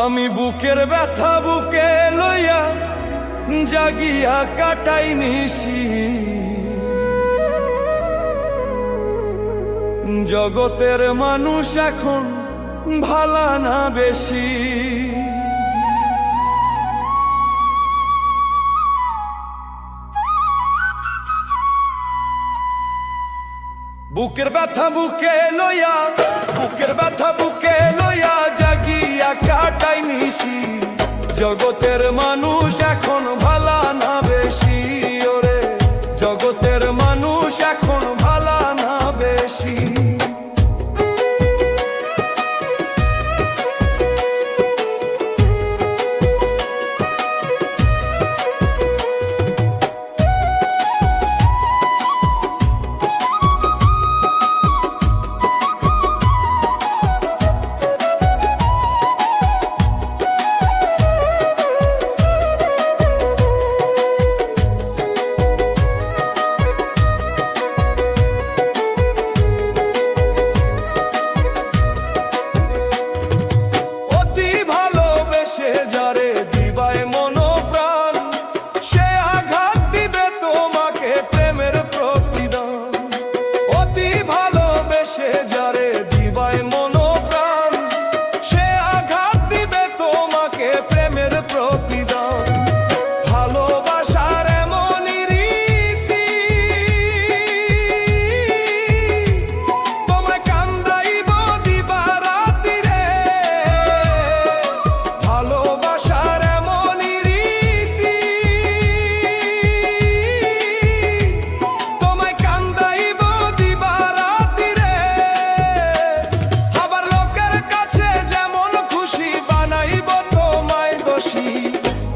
আমি বুকের ব্যথা বুকে লইয়া জাগিয়া কাটাই নিশি, জগতের মানুষ এখন ভালা না বেশি। বুকের ব্যথা বুকে লইয়া, বুকের ব্যথা বুকে লইয়া জাগিয়া কাটাই নিশি, জগতের মানুষ এখন ভালা না বেশি। ওরে জগতের মানুষ এখন ভালা না বেশি।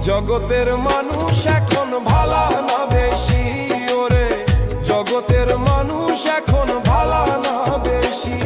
জগতের মানুষ এখন ভালা না বেশি। ওরে জগতের মানুষ এখন ভালা না বেশি।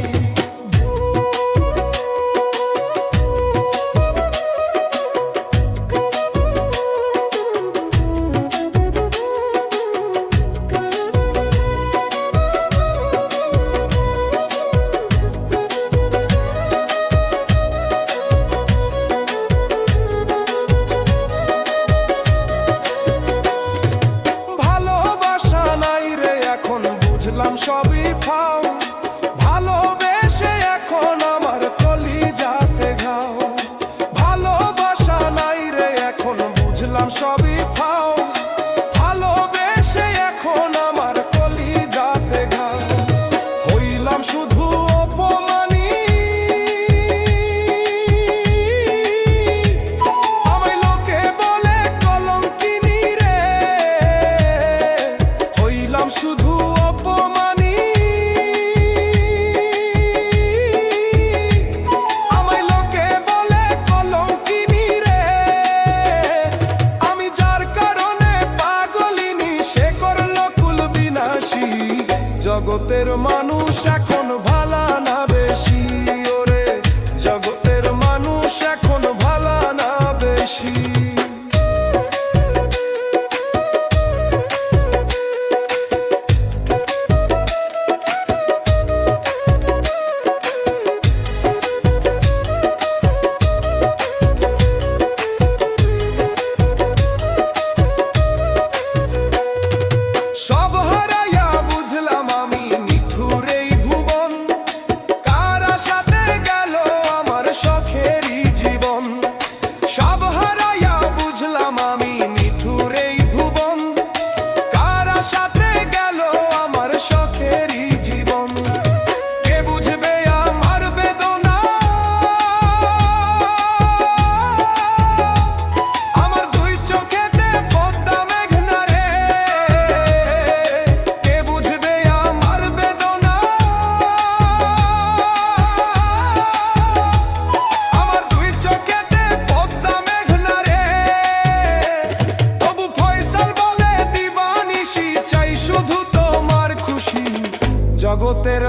সবই পাও ভালোবেসে এখন আমার কলিজাতে ঘাও। ভালোবাসা নাই রে এখন বুঝলাম সবই পাও ভালোবেসে এখন আমার কলিজাতে ঘাও। হইলাম শুধু অপমানী, আমায় লোকে বলে কলঙ্কিনী রে। হইলাম শুধু জগতের মানুষ এখন ভালা না বেশি। ওরে জগতের মানুষ এখন ভালা না বেশি। জগতের